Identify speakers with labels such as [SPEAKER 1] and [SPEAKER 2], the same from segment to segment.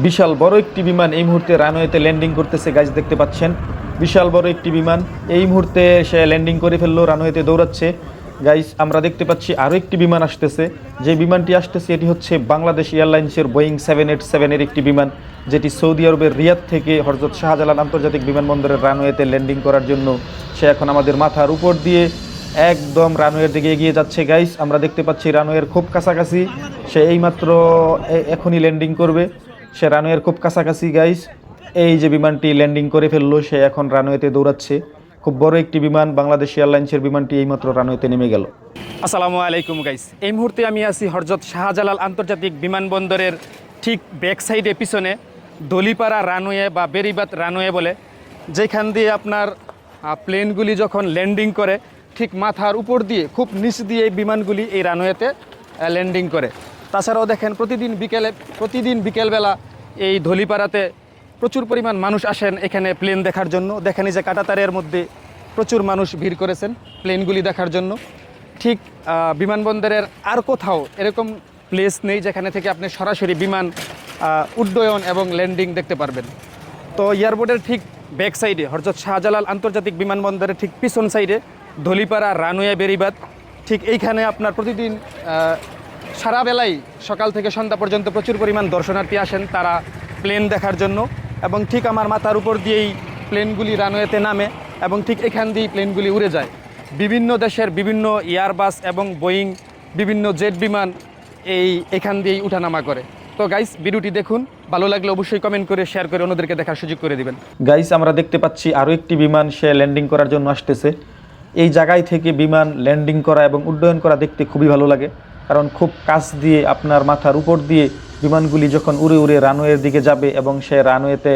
[SPEAKER 1] বিশাল বড় একটি বিমান এই মুহূর্তে রানওয়েতে ল্যান্ডিং করতেছে গাইজ, দেখতে পাচ্ছেন বিশাল বড় একটি বিমান এই মুহূর্তে সে ল্যান্ডিং করে ফেললো, রানওয়েতে দৌড়াচ্ছে গাইজ। আমরা দেখতে পাচ্ছি আরও একটি বিমান আসতেছে, যে বিমানটি আসতেছে এটি হচ্ছে বাংলাদেশ এয়ারলাইন্সের বোয়িং 787-এর একটি বিমান, যেটি সৌদি আরবের রিয়াদ থেকে হজরত শাহজালাল আন্তর্জাতিক বিমানবন্দরের রানওয়েতে ল্যান্ডিং করার জন্য সে এখন আমাদের মাথার উপর দিয়ে একদম রানওয়ের দিকে এগিয়ে যাচ্ছে গাইজ। আমরা দেখতে পাচ্ছি রানওয়ের খুব কাছাকাছি, সে এইমাত্র এখনই ল্যান্ডিং করবে, সে রানওয়ের খুব কাছাকাছি গাইজ। এই যে বিমানটি ল্যান্ডিং করে ফেললো, সে এখন রানওয়েতে দৌড়াচ্ছে। খুব বড় একটি বিমান, বাংলাদেশ এয়ারলাইন্সের বিমানটি এইমাত্র রানওয়েতে নেমে গেল।
[SPEAKER 2] আসসালামু আলাইকুম গাইস, এই মুহূর্তে আমি আছি হজরত শাহজালাল আন্তর্জাতিক বিমানবন্দরের ঠিক ব্যাক সাইডে পিছনে দলিপাড়া রানওয়ে বা বেরিবাত রানওয়ে বলে, যেখান দিয়ে আপনার প্লেনগুলি যখন ল্যান্ডিং করে ঠিক মাথার উপর দিয়ে খুব নিচ দিয়ে এই বিমানগুলি এই রানওয়েতে ল্যান্ডিং করে। তাছাড়াও দেখেন প্রতিদিন বিকেলবেলা এই ধলিপাড়াতে প্রচুর পরিমাণ মানুষ আসেন এখানে প্লেন দেখার জন্য। দেখেন যে কাঁটাতারের মধ্যে প্রচুর মানুষ ভিড় করেছেন প্লেনগুলি দেখার জন্য। ঠিক বিমানবন্দরের আর কোথাও এরকম প্লেস নেই যেখানে থেকে আপনি সরাসরি বিমান উড্ডয়ন এবং ল্যান্ডিং দেখতে পারবেন। তো এয়ারপোর্টের ঠিক ব্যাক সাইডে হজরত শাহজালাল আন্তর্জাতিক বিমানবন্দরের ঠিক পিছন সাইডে ধলিপাড়া রানওয়ে বেরিবাদ, ঠিক এইখানে আপনার প্রতিদিন সারা বেলায় সকাল থেকে সন্ধ্যা পর্যন্ত প্রচুর পরিমাণ দর্শনার্থী আসেন তারা প্লেন দেখার জন্য। এবং ঠিক আমার মাথার উপর দিয়েই প্লেনগুলি রানওয়েতে নামে এবং ঠিক এখান দিয়েই প্লেনগুলি উড়ে যায়। বিভিন্ন দেশের বিভিন্ন এয়ারবাস এবং বোয়িং বিভিন্ন জেট বিমান এখান দিয়েই উঠানামা করে। তো গাইস, ভিডিওটি দেখুন, ভালো লাগলে অবশ্যই কমেন্ট করে শেয়ার করে অন্যদেরকে দেখার সুযোগ করে দিবেন।
[SPEAKER 1] গাইস, আমরা দেখতে পাচ্ছি আরও একটি বিমান সে ল্যান্ডিং করার জন্য আসতেছে। এই জায়গায় থেকে বিমান ল্যান্ডিং করা এবং উড্ডয়ন করা দেখতে খুবই ভালো লাগে, কারণ খুব কাছ দিয়ে আপনার মাথার উপর দিয়ে বিমানগুলি যখন উড়ে উড়ে রানওয়ের দিকে যাবে এবং সে রানওয়েতে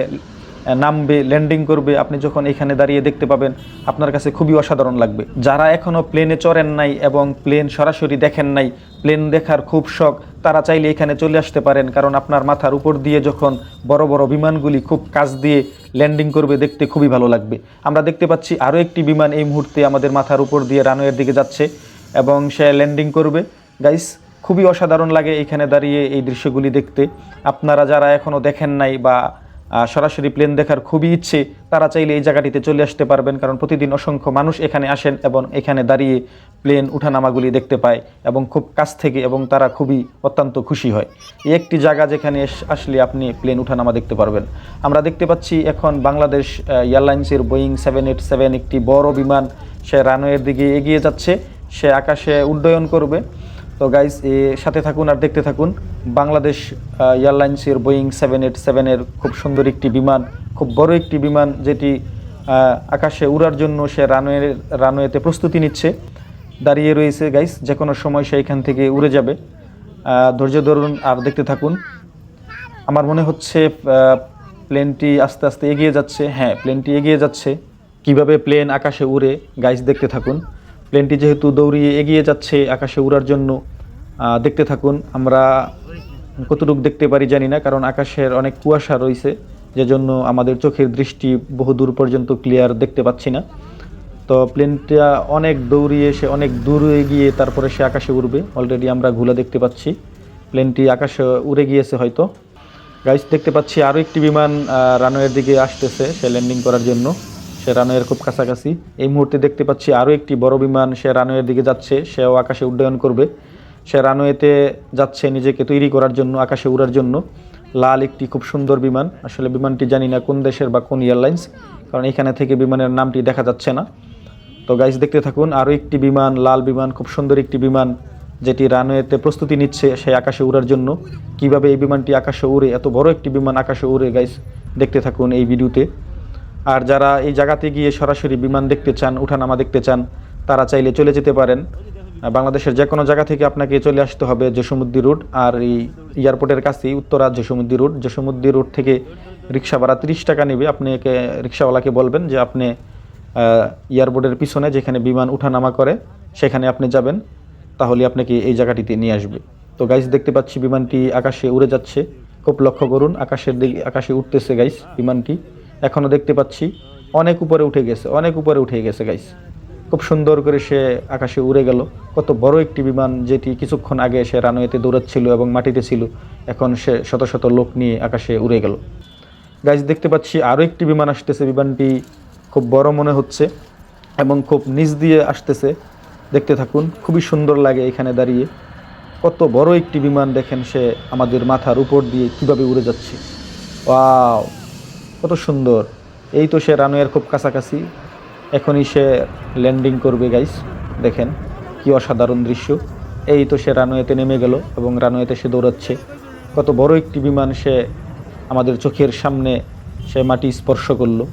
[SPEAKER 1] নামবে, ল্যান্ডিং করবে, আপনি যখন এখানে দাঁড়িয়ে দেখতে পাবেন আপনার কাছে খুবই অসাধারণ লাগবে। যারা এখনও প্লেনে চড়েন নাই এবং প্লেন সরাসরি দেখেন নাই, প্লেন দেখার খুব শখ, তারা চাইলে এখানে চলে আসতে পারেন, কারণ আপনার মাথার উপর দিয়ে যখন বড় বড় বিমানগুলি খুব কাছ দিয়ে ল্যান্ডিং করবে দেখতে খুবই ভালো লাগবে। আমরা দেখতে পাচ্ছি আরও একটি বিমান এই মুহূর্তে আমাদের মাথার উপর দিয়ে রানওয়ের দিকে যাচ্ছে এবং সে ল্যান্ডিং করবে। গাইস, খুবই অসাধারণ লাগে এখানে দাঁড়িয়ে এই দৃশ্যগুলি দেখতে। আপনারা যারা এখনও দেখেন নাই বা সরাসরি প্লেন দেখার খুবই ইচ্ছে, তারা চাইলে এই জায়গাটিতে চলে আসতে পারবেন, কারণ প্রতিদিন অসংখ্য মানুষ এখানে আসেন এবং এখানে দাঁড়িয়ে প্লেন উঠানামাগুলি দেখতে পায় এবং খুব কাছ থেকে, এবং তারা খুবই অত্যন্ত খুশি হয়। এই একটি জায়গা যেখানে আসলে আপনি প্লেন উঠানামা দেখতে পারবেন। আমরা দেখতে পাচ্ছি এখন বাংলাদেশ এয়ারলাইন্সের বোয়িং 787 একটি বড় বিমান সে রানওয়ের দিকে এগিয়ে যাচ্ছে, সে আকাশে উড্ডয়ন করবে। তো গাইজ, সাথে থাকুন আর দেখতে থাকুন। বাংলাদেশ এয়ারলাইন্সের বোয়িং 787-এর খুব সুন্দর একটি বিমান, খুব বড় একটি বিমান, যেটি আকাশে উড়ার জন্য সে রানওয়েতে প্রস্তুতি নিচ্ছে, দাঁড়িয়ে রয়েছে। গাইজ, যে কোনো সময় সে এখান থেকে উড়ে যাবে। ধৈর্য ধরুন আর দেখতে থাকুন। আমার মনে হচ্ছে প্লেনটি আস্তে আস্তে এগিয়ে যাচ্ছে। হ্যাঁ, প্লেনটি এগিয়ে যাচ্ছে। কিভাবে প্লেন আকাশে উড়ে, গাইজ দেখতে থাকুন। প্লেনটি যেহেতু দৌড়িয়ে এগিয়ে যাচ্ছে আকাশে উড়ার জন্য, দেখতে থাকুন। আমরা কতটুকু দেখতে পারি জানি না, কারণ আকাশের অনেক কুয়াশা রয়েছে, যেজন্য আমাদের চোখের দৃষ্টি বহু দূর পর্যন্ত ক্লিয়ার দেখতে পাচ্ছি না। তো প্লেনটা অনেক দৌড়িয়ে সে অনেক দূরে গিয়ে তারপরে সে আকাশে উড়বে। অলরেডি আমরা ঘোলা দেখতে পাচ্ছি, প্লেনটি আকাশে উড়ে গিয়েছে হয়তো। গাইস, দেখতে পাচ্ছি আরও একটি বিমান রানওয়ের দিকে আসতেছে সে ল্যান্ডিং করার জন্য, সে রানওয়ের খুব কাছাকাছি। এই মুহূর্তে দেখতে পাচ্ছি আরও একটি বড় বিমান সে রানওয়ের দিকে যাচ্ছে, সেও আকাশে উড্ডয়ন করবে। সে রানওয়েতে যাচ্ছে নিজেকে তৈরি করার জন্য, আকাশে উড়ার জন্য। লাল একটি খুব সুন্দর বিমান, আসলে বিমানটি জানি না কোন দেশের বা কোন এয়ারলাইন্স, কারণ এখানে থেকে বিমানের নামটি দেখা যাচ্ছে না। তো গাইস, দেখতে থাকুন। আরও একটি বিমান, লাল বিমান, খুব সুন্দর একটি বিমান, যেটি রানওয়েতে প্রস্তুতি নিচ্ছে সেই আকাশে উড়ার জন্য। কিভাবে এই বিমানটি আকাশে উড়ে, এত বড় একটি বিমান আকাশে উড়ে, গাইস দেখতে থাকুন এই ভিডিওতে। আর যারা এই জায়গাতে গিয়ে সরাসরি বিমান দেখতে চান, উঠানামা দেখতে চান, তারা চাইলে চলে যেতে পারেন। বাংলাদেশের যে কোনো জায়গা থেকে আপনাকে চলে আসতে হবে জসীমউদ্দিন রোড, আর এই এয়ারপোর্টের কাছেই উত্তরা জসীমউদ্দিন রোড। জসীমউদ্দিন রোড থেকে রিক্সা ভাড়া 30 টাকা নেবে। আপনি রিক্সাওয়ালাকে বলবেন যে আপনি এয়ারপোর্টের পিছনে যেখানে বিমান উঠানামা করে সেখানে আপনি যাবেন, তাহলে আপনাকে এই জায়গাটিতে নিয়ে আসবে। তো গাইস, দেখতে পাচ্ছি বিমানটি আকাশে উড়ে যাচ্ছে। খুব লক্ষ্য করুন, আকাশের দিকে আকাশে উঠতেছে গাইস বিমানটি। এখনও দেখতে পাচ্ছি অনেক উপরে উঠে গেছে গাইস। খুব সুন্দর করে সে আকাশে উড়ে গেল। কত বড় একটি বিমান, যেটি কিছুক্ষণ আগে সে রানওয়েতে দৌড়াচ্ছিল এবং মাটিতে ছিল, এখন সে শত শত লোক নিয়ে আকাশে উড়ে গেল। গাইজ দেখতে পাচ্ছি আরও একটি বিমান আসতেছে। বিমানটি খুব বড় মনে হচ্ছে এবং খুব নিচ দিয়ে আসতেছে। দেখতে থাকুন, খুবই সুন্দর লাগে এখানে দাঁড়িয়ে। কত বড় একটি বিমান দেখেন, সে আমাদের মাথার উপর দিয়ে কিভাবে উড়ে যাচ্ছে। ওয়াও, কত সুন্দর। এই তো সে রানওয়ের খুব কাছাকাছি, এখনই সে ল্যান্ডিং করবে। গাইস দেখেন কি অসাধারণ দৃশ্য। এই তো সে রানওয়েতে নেমে গেল এবং রানওয়েতে সে দৌড়াচ্ছে। কত বড় একটি বিমান, সে আমাদের চোখের সামনে সে মাটি স্পর্শ করলো।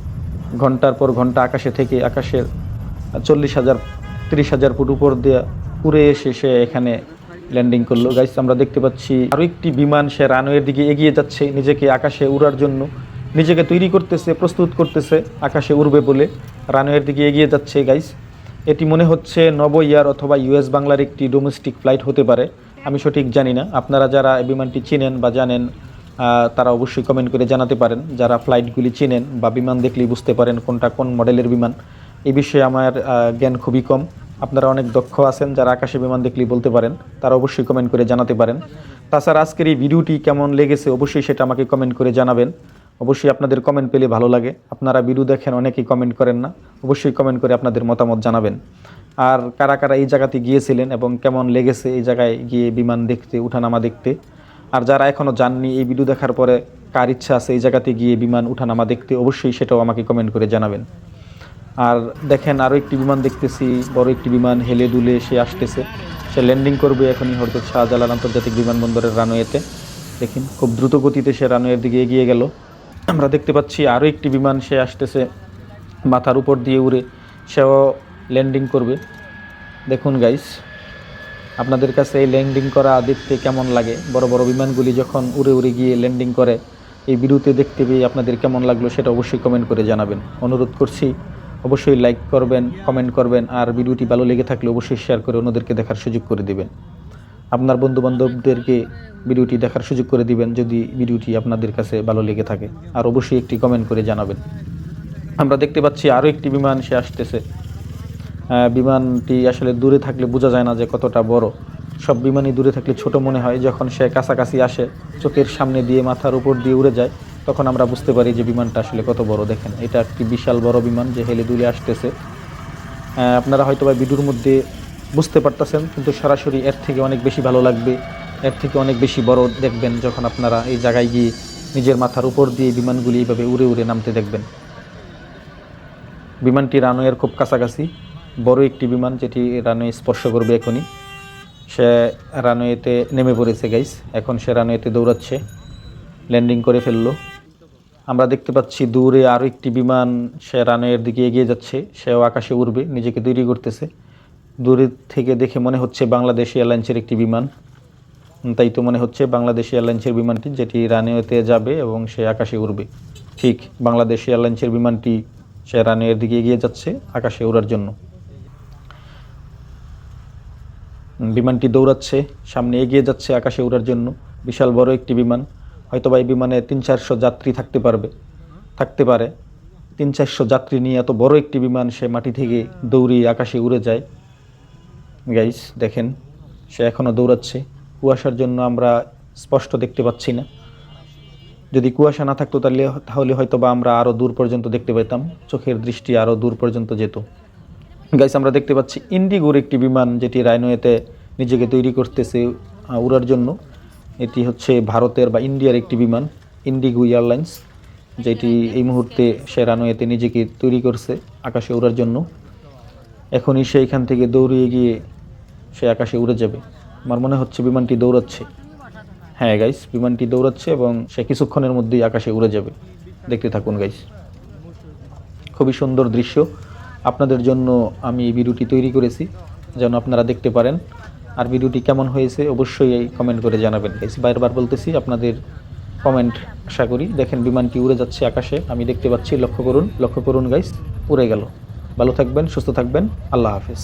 [SPEAKER 1] ঘন্টার পর ঘন্টা আকাশে থেকে আকাশের 40,000 30,000 ফুট উপর দিয়ে উড়ে এসে সে এখানে ল্যান্ডিং করলো। গাইস আমরা দেখতে পাচ্ছি আরও একটি বিমান, সে রানওয়ের দিকে এগিয়ে যাচ্ছে, নিজেকে আকাশে উড়ার জন্য নিজেকে তৈরি করতেছে, প্রস্তুত করতেছে আকাশে উড়বে বলে রানওয়ের দিকে এগিয়ে যাচ্ছে। গাইস এটি মনে হচ্ছে নভো এয়ার অথবা ইউএস বাংলার একটি ডোমেস্টিক ফ্লাইট হতে পারে, আমি সঠিক জানি না। আপনারা যারা এই বিমানটি চিনেন বা জানেন তারা অবশ্যই কমেন্ট করে জানাতে পারেন। যারা ফ্লাইটগুলি চিনেন বা বিমান দেখলেই বুঝতে পারেন কোনটা কোন মডেলের বিমান, এই বিষয়ে আমার জ্ঞান খুবই কম। আপনারা অনেক দক্ষ আছেন যারা আকাশে বিমান দেখলেই বলতে পারেন, তারা অবশ্যই কমেন্ট করে জানাতে পারেন। তাছাড়া আজকের এই ভিডিওটি কেমন লেগেছে অবশ্যই সেটা আমাকে কমেন্ট করে জানাবেন। অবশ্যই আপনাদের কমেন্ট পেলে ভালো লাগে। আপনারা ভিডিও দেখেন, অনেকেই কমেন্ট করেন না, অবশ্যই কমেন্ট করে আপনাদের মতামত জানাবেন। আর কারা কারা এই জায়গাতে গিয়েছিলেন এবং কেমন লেগেছে এই জায়গায় গিয়ে বিমান দেখতে, উঠানামা দেখতে। আর যারা এখনও যাননি, এই ভিডিও দেখার পরে কার ইচ্ছা আছে এই জায়গাতে গিয়ে বিমান উঠানামা দেখতে, অবশ্যই সেটাও আমাকে কমেন্ট করে জানাবেন। আর দেখেন আরও একটি বিমান দেখতেছি, বড় একটি বিমান হেলে দুলে সে আসতেছে, সে ল্যান্ডিং করবে এখনই হযরত শাহজালাল আন্তর্জাতিক বিমানবন্দরের রানওয়েতে। দেখেন খুব দ্রুত গতিতে সে রানওয়ের দিকে এগিয়ে গেল। আমরা দেখতে পাচ্ছি আরও একটি বিমান সে আসতেছে মাথার উপর দিয়ে উড়ে, সেও ল্যান্ডিং করবে। দেখুন গাইস, আপনাদের কাছে এই ল্যান্ডিং করা দেখতে কেমন লাগে? বড় বড় বিমানগুলি যখন উড়ে উড়ে গিয়ে ল্যান্ডিং করে, এই ভিডিওতে দেখতে পেয়ে আপনাদের কেমন লাগলো সেটা অবশ্যই কমেন্ট করে জানাবেন। অনুরোধ করছি অবশ্যই লাইক করবেন, কমেন্ট করবেন, আর ভিডিওটি ভালো লেগে থাকলে অবশ্যই শেয়ার করে অন্যদেরকে দেখার সুযোগ করে দিবেন। আপনার বন্ধুবান্ধবদেরকে ভিডিওটি দেখার সুযোগ করে দিবেন যদি ভিডিওটি আপনাদের কাছে ভালো লেগে থাকে। আর অবশ্যই একটি কমেন্ট করে জানাবেন। আমরা দেখতে পাচ্ছি আরও একটি বিমান সে আসতেছে। বিমানটি আসলে দূরে থাকলে বোঝা যায় না যে কতটা বড়। সব বিমানই দূরে থাকলে ছোট মনে হয়, যখন সে কাছাকাছি আসে, চোখের সামনে দিয়ে মাথার উপর দিয়ে উড়ে যায়, তখন আমরা বুঝতে পারি যে বিমানটা আসলে কত বড়। দেখেন এটা একটি বিশাল বড় বিমান যে হেলে দুলে আসতেছে। আপনারা হয়তো বা ভিডিওর মধ্যে বুঝতে পারতেছেন, কিন্তু সরাসরি এর থেকে অনেক বেশি ভালো লাগবে, এর থেকে অনেক বেশি বড় দেখবেন যখন আপনারা এই জায়গায় গিয়ে নিজের মাথার উপর দিয়ে বিমানগুলি এইভাবে উড়ে উড়ে নামতে দেখবেন। বিমানটি রানওয়ের খুব কাছাকাছি, বড় একটি বিমান যেটি রানওয়ে স্পর্শ করবে এখনই। সে রানওয়েতে নেমে পড়েছে গাইস, এখন সে রানওয়েতে দৌড়াচ্ছে, ল্যান্ডিং করে ফেললো। আমরা দেখতে পাচ্ছি দূরে আরও একটি বিমান, সে রানওয়ের দিকে এগিয়ে যাচ্ছে, সেও আকাশে উড়বে, নিজেকে তৈরি করতেছে। দূরে থেকে দেখে মনে হচ্ছে বাংলাদেশ এয়ারলাইন্সের একটি বিমান, তাই তো মনে হচ্ছে বাংলাদেশ এয়ারলাইন্সের বিমানটি যেটি রানওয়েতে যাবে এবং সে আকাশে উড়বে। ঠিক বাংলাদেশ এয়ারলাইন্সের বিমানটি সে রানওয়ের দিকে এগিয়ে যাচ্ছে আকাশে ওড়ার জন্য। বিমানটি দৌড়াচ্ছে, সামনে এগিয়ে যাচ্ছে আকাশে ওড়ার জন্য। বিশাল বড় একটি বিমান, হয়তো বা এই বিমানে 300-400 যাত্রী থাকতে পারে। 300-400 যাত্রী নিয়ে এত বড় একটি বিমান সে মাটি থেকে দৌড়িয়ে আকাশে উড়ে যায়। গাইস দেখেন সে এখনও দৌড়াচ্ছে। কুয়াশার জন্য আমরা স্পষ্ট দেখতে পাচ্ছি না। যদি কুয়াশা না থাকতো তাহলে হয়তো বা আমরা আরও দূর পর্যন্ত দেখতে পেতাম, চোখের দৃষ্টি আরও দূর পর্যন্ত যেত। গাইস আমরা দেখতে পাচ্ছি ইন্ডিগোর একটি বিমান যেটি রানওয়েতে নিজেকে তৈরি করতেছে উড়ার জন্য। এটি হচ্ছে ভারতের বা ইন্ডিয়ার একটি বিমান, ইন্ডিগো এয়ারলাইন্স, যেটি এই মুহূর্তে সে রানওয়েতে নিজেকে তৈরি করছে আকাশে ওড়ার জন্য। এখনই সে এখান থেকে দৌড়িয়ে গিয়ে সে আকাশে উড়ে যাবে। আমার মনে হচ্ছে বিমানটি দৌড়াচ্ছে। হ্যাঁ গাইস, বিমানটি দৌড়াচ্ছে এবং সে কিছুক্ষণের মধ্যেই আকাশে উড়ে যাবে। দেখতে থাকুন গাইস, খুবই সুন্দর দৃশ্য। আপনাদের জন্য আমি এই ভিডিওটি তৈরি করেছি যেন আপনারা দেখতে পারেন। আর ভিডিওটি কেমন হয়েছে অবশ্যই এই কমেন্ট করে জানাবেন গাইস। বারবার বলতেছি, আপনাদের কমেন্ট আশা করি। দেখেন বিমানটি উড়ে যাচ্ছে আকাশে, আমি দেখতে পাচ্ছি। লক্ষ্য করুন গাইস, উড়ে গেল। ভালো থাকবেন, সুস্থ থাকবেন, আল্লাহ হাফেজ।